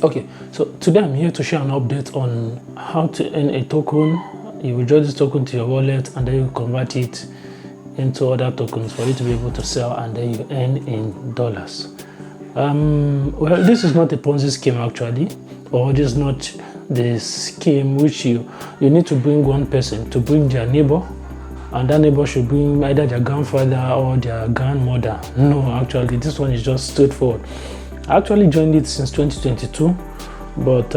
Okay, so today I'm here to share an update on how to earn a token. You withdraw this token to your wallet and then you convert it into other tokens for you to be able to sell, and then you earn in dollars. Well, this is not a Ponzi scheme actually, or this is not the scheme which you need to bring one person to bring their neighbor, and that neighbor should bring either their grandfather or their grandmother. No, actually this one is just straightforward. I actually joined it since 2022, but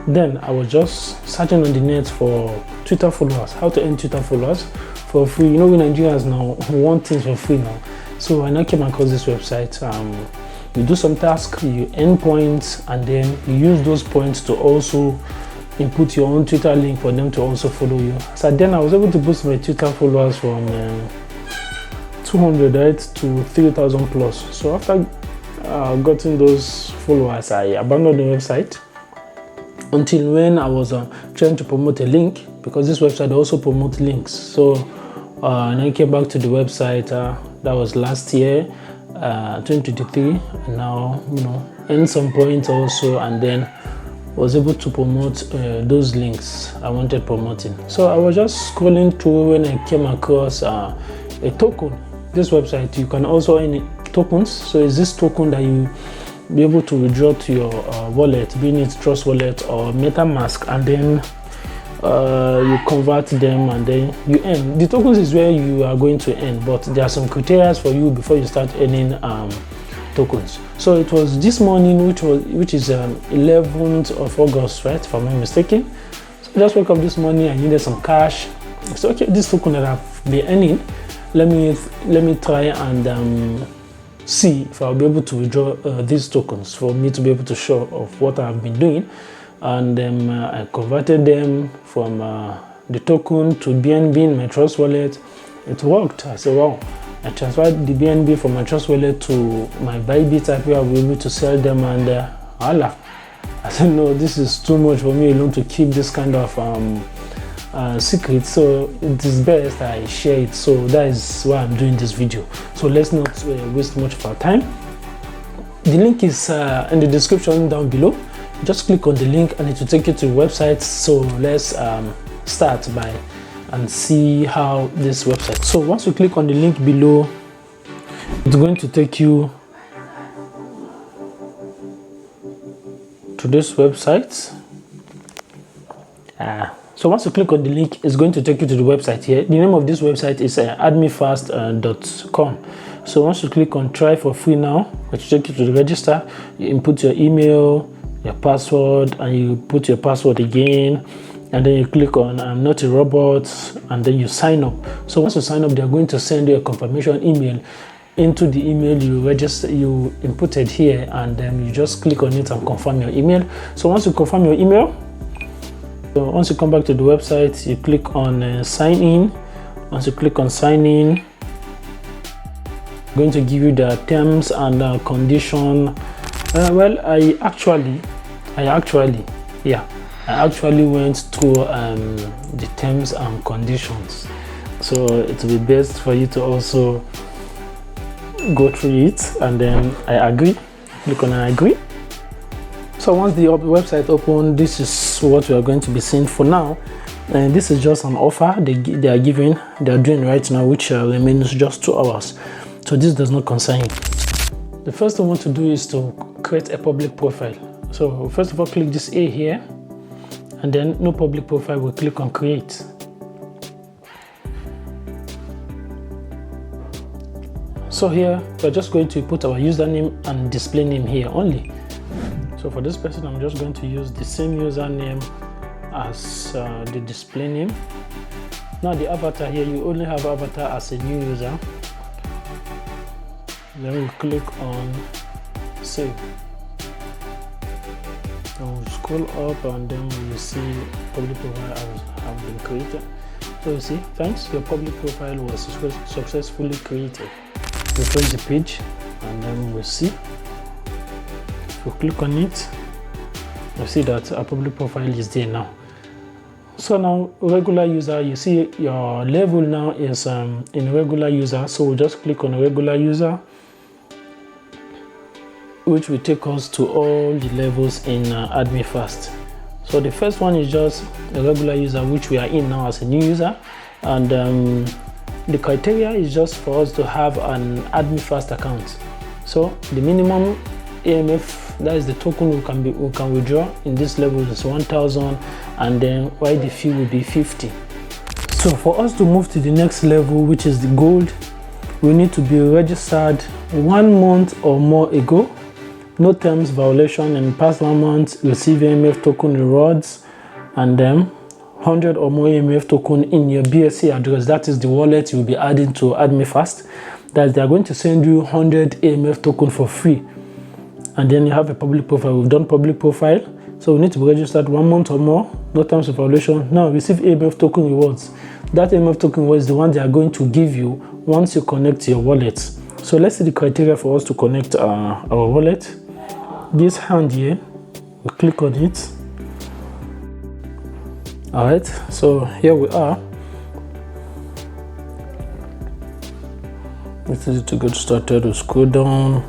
then I was just searching on the net for Twitter followers, how to earn Twitter followers for free. You know, we Nigerians now want things for free now. So when I came across this website, you do some tasks, you earn points, and then you use those points to also input your own Twitter link for them to also follow you. So then I was able to boost my Twitter followers from 200 right to 3,000 plus. So after gotten those followers, I abandoned the website until when I was trying to promote a link, because this website also promotes links. So and I came back to the website, that was last year, 2023, and now, you know, earned some points also, and then was able to promote those links I wanted promoting. So I was just scrolling through when I came across a token. This website, you can also earn tokens. So is this token that you be able to withdraw to your wallet, being it Trust Wallet or MetaMask, and then you convert them and then you earn. The tokens is where you are going to earn, but there are some criteria for you before you start earning tokens. So it was this morning, which is 11th of August, right, if I'm not mistaken. So I just woke up this morning, I needed some cash. So okay, this token that I've been earning, let me try and see if I'll be able to withdraw these tokens for me to be able to show off what I've been doing. And then I converted them from the token to BNB in my Trust Wallet. It worked. I said, wow. I transferred the BNB from my Trust Wallet to my Bybit app where I'll be able to sell them, and voila. I said, no, this is too much for me alone to keep this kind of secret, so it is best I share it. So that is why I'm doing this video. So let's not waste much of our time. The link is in the description down below. Just click on the link and it will take you to the website. So let's start by and see how this website. So once you click on the link below, it's going to take you to this website. So once you click on the link, it's going to take you to the website here. The name of this website is AddMeFast.com. So once you click on try for free now, it will take you to the register. You input your email, your password, and you put your password again, and then you click on I'm not a robot, and then you sign up. So once you sign up, they're going to send you a confirmation email into the email you inputted here, and then you just click on it and confirm your email. So once you confirm your email, so once you come back to the website, you click on sign in. Once you click on sign in, I'm going to give you the terms and condition. Well, I actually went through the terms and conditions, so it will be best for you to also go through it, and then I agree. Click on I agree. So once the website open, this is what we are going to be seeing for now, and this is just an offer they are doing right now, which remains just 2 hours. So this does not concern you. The first thing I want to do is to create a public profile. So first of all, click this A here, and then no public profile, we'll click on create. So here we're just going to put our username and display name here only. So for this person, I'm just going to use the same username as the display name. Now the avatar here, you only have avatar as a new user. Then we'll click on save. And we'll scroll up, and then we will see public profile have been created. So you see, thanks, your public profile was successfully created. Refresh the page, and then we'll see. If we click on it, you'll see that our public profile is there now. So now regular user, you see your level now is in regular user. So we'll just click on regular user. which will take us to all the levels in AddMeFast. So the first one is just a regular user, which we are in now as a new user, and the criteria is just for us to have an AddMeFast account. So the minimum AMF, that is the token we can withdraw in this level, is 1,000, and then while the fee will be 50. So for us to move to the next level, which is the gold, we need to be registered 1 month or more ago, no terms violation in past 1 month, receive AMF token rewards, and then 100 or more AMF token in your BSC address. That is the wallet you'll be adding to AddMeFast. That they are going to send you 100 AMF token for free. And then you have a public profile. We've done public profile, so we need to be registered 1 month or more, no terms of violation. Now receive AMF token rewards. That AMF token was the one they are going to give you once you connect your wallet. So let's see the criteria for us to connect our wallet. This hand here, we click on it. All right, so here we are. It's easy to get started. We scroll down.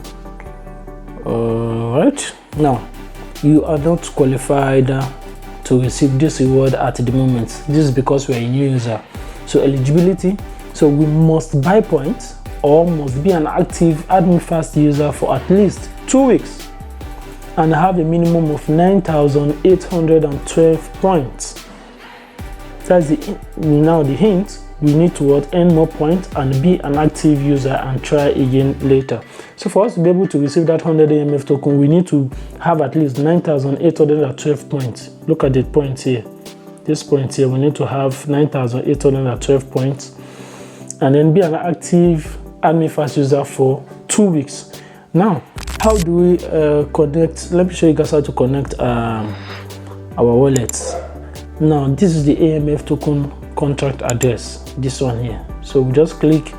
All right, now you are not qualified to receive this reward at the moment. This is because we are a new user. So eligibility, so we must buy points or must be an active AddMeFast user for at least 2 weeks and have a minimum of 9,812 points. That's now the hint. We need to earn more points and be an active user and try again later. So for us to be able to receive that 100 AMF token, we need to have at least 9,812 points. Look at the points here. This point here, we need to have 9,812 points and then be an active AddMeFast user for 2 weeks. Now, how do we connect? Let me show you guys how to connect our wallets. Now, this is the AMF token contract address, this one here. So we just click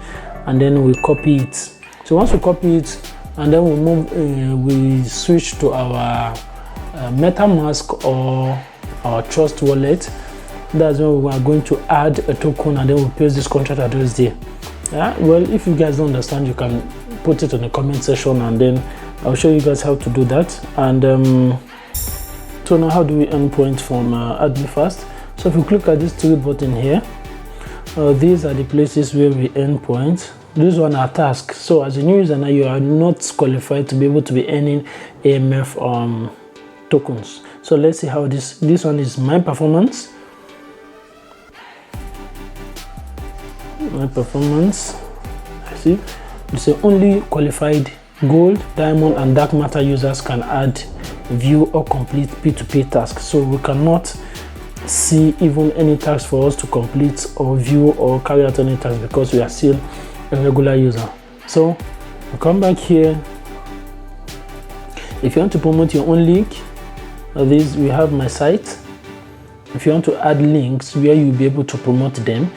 and then we copy it. So once we copy it and then we move, we switch to our MetaMask or our Trust wallet. That's when we are going to add a token and then we'll paste this contract address there. Yeah, well, if you guys don't understand, you can put it in the comment section and then I'll show you guys how to do that. And so now, how do we earn points from AddMeFast? So if you click at this 3 button here, these are the places where we earn points. This one are tasks. So as a new user now, you are not qualified to be able to be earning AMF tokens. So let's see how this one is my performance. My performance. I see. It's only qualified gold, diamond, and dark matter users can add, view, or complete P2P tasks. So we cannot see even any tasks for us to complete or view or carry out any tasks because we are still a regular user. So we come back here. If you want to promote your own link, this we have my site. If you want to add links where you'll be able to promote them,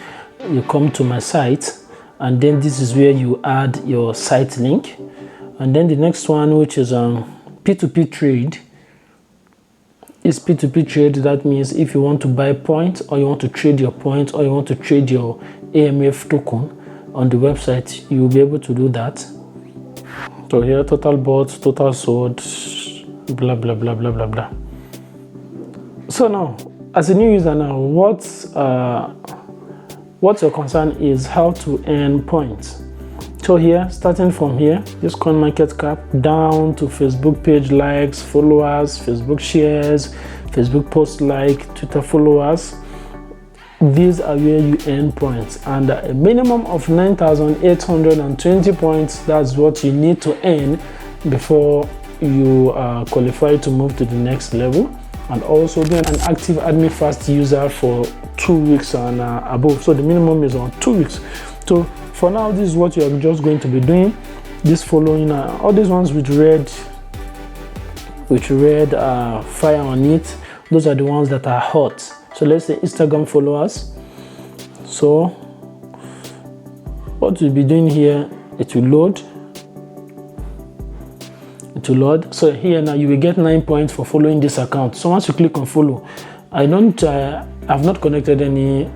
you come to my site and then this is where you add your site link. And then the next one, which is P2P trade, is P2P trade. That means if you want to buy points or you want to trade your points or you want to trade your AMF token on the website, you will be able to do that. So here, total bought, total sold, blah blah blah blah blah blah. So now, as a new user now, what's your concern is how to earn points. So here, starting from here, this coin market cap down to Facebook page likes, followers, Facebook shares, Facebook post like, Twitter followers. These are where you earn points, and a minimum of 9,820 points. That's what you need to earn before you qualify to move to the next level, and also being an active AddMeFast user for 2 weeks and above. So the minimum is on 2 weeks. So for now, this is what you are just going to be doing. This following all these ones with red fire on it, those are the ones that are hot. So let's say Instagram followers. So what we'll be doing here, it will load. So here now you will get 9 points for following this account. So once you click on follow, I've not connected any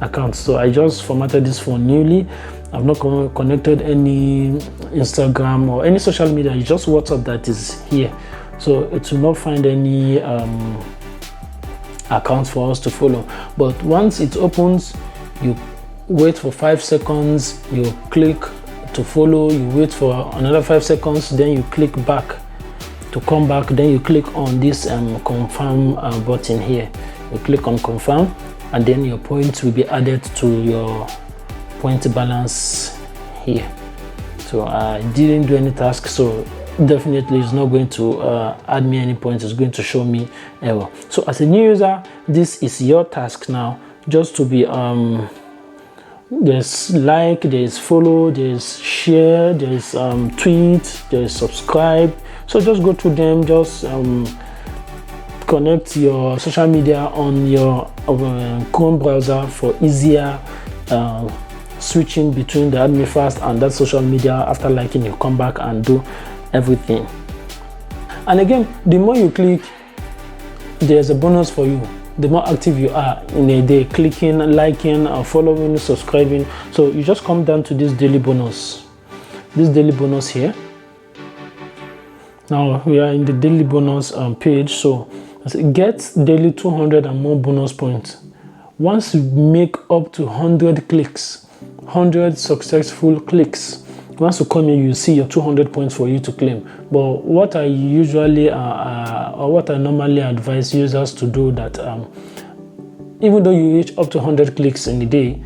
accounts, so I just formatted this phone newly. I've not connected any Instagram or any social media. It's just WhatsApp that is here, so it will not find any accounts for us to follow. But once it opens, you wait for 5 seconds, you click to follow, you wait for another 5 seconds, then you click back to come back, then you click on this confirm button here. You click on confirm, and then your points will be added to your point balance here. So I didn't do any task, so definitely it's not going to add me any points. It's going to show me error. So as a new user, this is your task now, just to be there's like, there's follow, there's share, there's tweet, there's subscribe. So just go through them, just connect your social media on your Chrome browser for easier switching between the AddMeFast and that social media. After liking, you come back and do everything. And again, the more you click, there's a bonus for you. The more active you are in a day, clicking, liking, following, subscribing. So you just come down to this daily bonus. This daily bonus here. Now we are in the daily bonus page. So get daily 200 and more bonus points. Once you make up to 100 clicks, 100 successful clicks, once you come here, you see your 200 points for you to claim. But what I usually or what I normally advise users to do, that even though you reach up to 100 clicks in a day,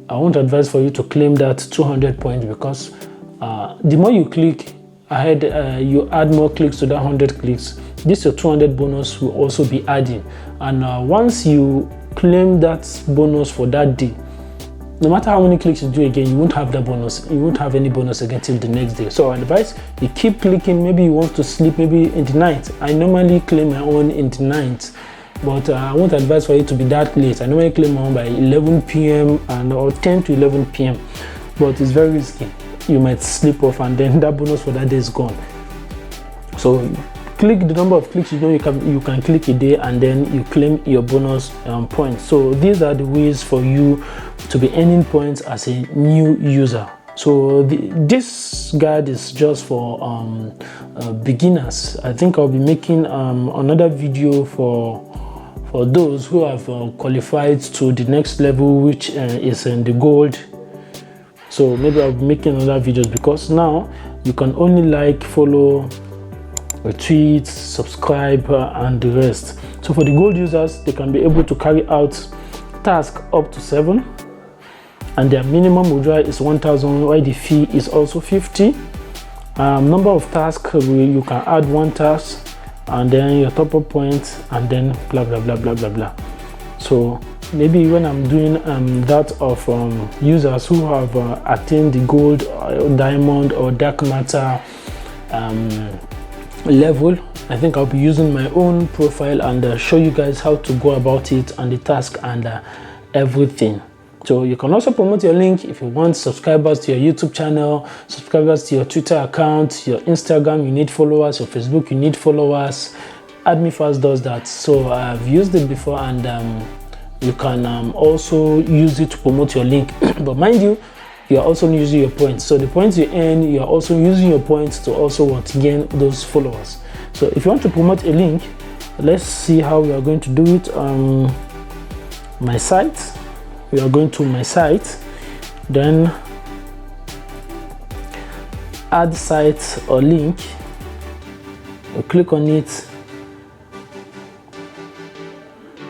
I won't advise for you to claim that 200 points, because the more you click ahead, you add more clicks to that 100 clicks, this your 200 bonus will also be adding. And once you claim that bonus for that day, no matter how many clicks you do again, you won't have that bonus. You won't have any bonus again till the next day. So I advise you keep clicking. Maybe you want to sleep maybe in the night. I normally claim my own in the night, but I won't advise for you to be that late. I normally claim my own by 11 p.m. or 10 to 11 p.m. But it's very risky. You might sleep off, and then that bonus for that day is gone. So click the number of clicks you know you can click a day, and then you claim your bonus points. So these are the ways for you to be earning points as a new user. So this guide is just for beginners. I think I'll be making another video for those who have qualified to the next level, which is in the gold. So maybe I'll be making another videos, because now you can only like, follow, retweet, subscribe, and the rest. So for the gold users, they can be able to carry out tasks up to 7, and their minimum withdrawal is 1,000, while the fee is also 50. Number of tasks, you can add 1 task, and then your top up points, and then blah blah blah blah blah blah. So maybe when I'm doing that of users who have attained the gold, diamond, or dark matter level, I think I'll be using my own profile and show you guys how to go about it, and the task, and everything. So you can also promote your link if you want subscribers to your YouTube channel, subscribers to your Twitter account, your Instagram, you need followers, your Facebook, you need followers. AddMeFast does that. So I've used it before, and you can also use it to promote your link. But mind you, you are also using your points. So the points you earn, you are also using your points to also gain those followers. So if you want to promote a link, let's see how we are going to do it. My site. We are going to my site, then add site or link. You click on it.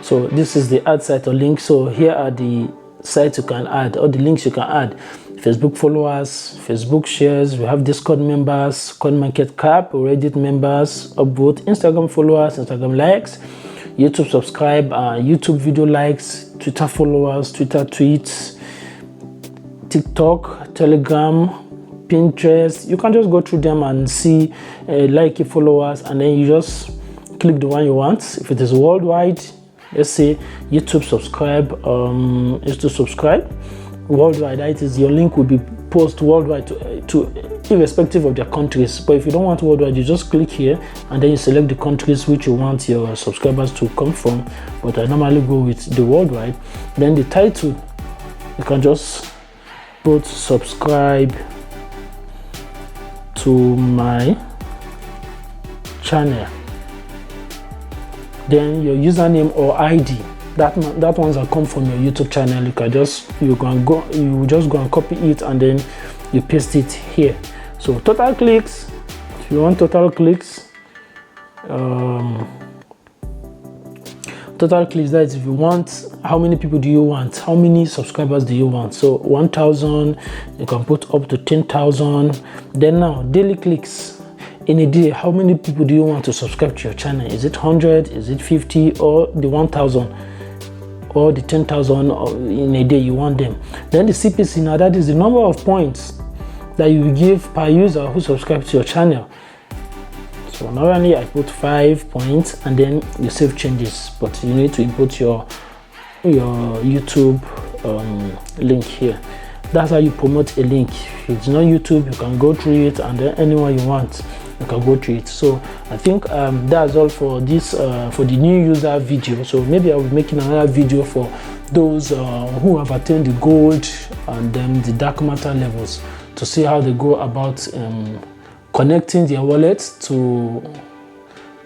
So this is the add site or link. So here are the sites you can add, or the links you can add. Facebook followers, Facebook shares, we have Discord members, CoinMarketCap, Reddit members, upvote, Instagram followers, Instagram likes, YouTube subscribe, YouTube video likes, Twitter followers, Twitter tweets, TikTok, Telegram, Pinterest. You can just go through them and see like your followers, and then you just click the one you want. If it is worldwide, let's say YouTube subscribe, is to subscribe worldwide. That is, your link will be posted worldwide to irrespective of their countries. But if you don't want worldwide, you just click here, and then you select the countries which you want your subscribers to come from. But I normally go with the worldwide. Then the title, you can just put subscribe to my channel, then your username or ID, that ones that come from your YouTube channel, you just go and copy it and then you paste it here. So total clicks, if you want total clicks, total clicks, that is if you want, how many people do you want, how many subscribers do you want? So 1,000, you can put up to 10,000. Then now daily clicks in a day, how many people do you want to subscribe to your channel? Is it 100, is it 50, or the 1,000, or the 10,000 in a day you want them? Then the CPC, now that is the number of points that you give per user who subscribes to your channel. So normally I put 5 points and then you save changes, but you need to input your YouTube link here. That's how you promote a link. If it's not YouTube, you can go through it, and then anyone you want, you can go through it. So I think that's all for this for the new user video. So maybe I will be making another video for those who have attained the gold and then the dark matter levels, to see how they go about connecting their wallets to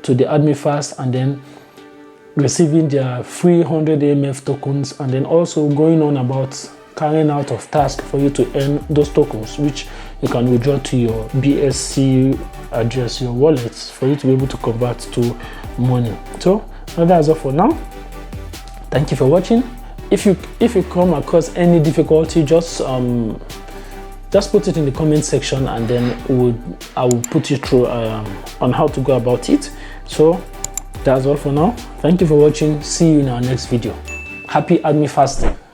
the AddMeFast, and then receiving their free 100 AMF tokens, and then also going on about carrying out of tasks for you to earn those tokens, which you can withdraw to your BSC address, your wallets, for you to be able to convert to money. So that's all for now. Thank you for watching. If you come across any difficulty, just put it in the comment section, and then I will put you through on how to go about it. So that's all for now. Thank you for watching. See you in our next video. Happy AddMeFasting.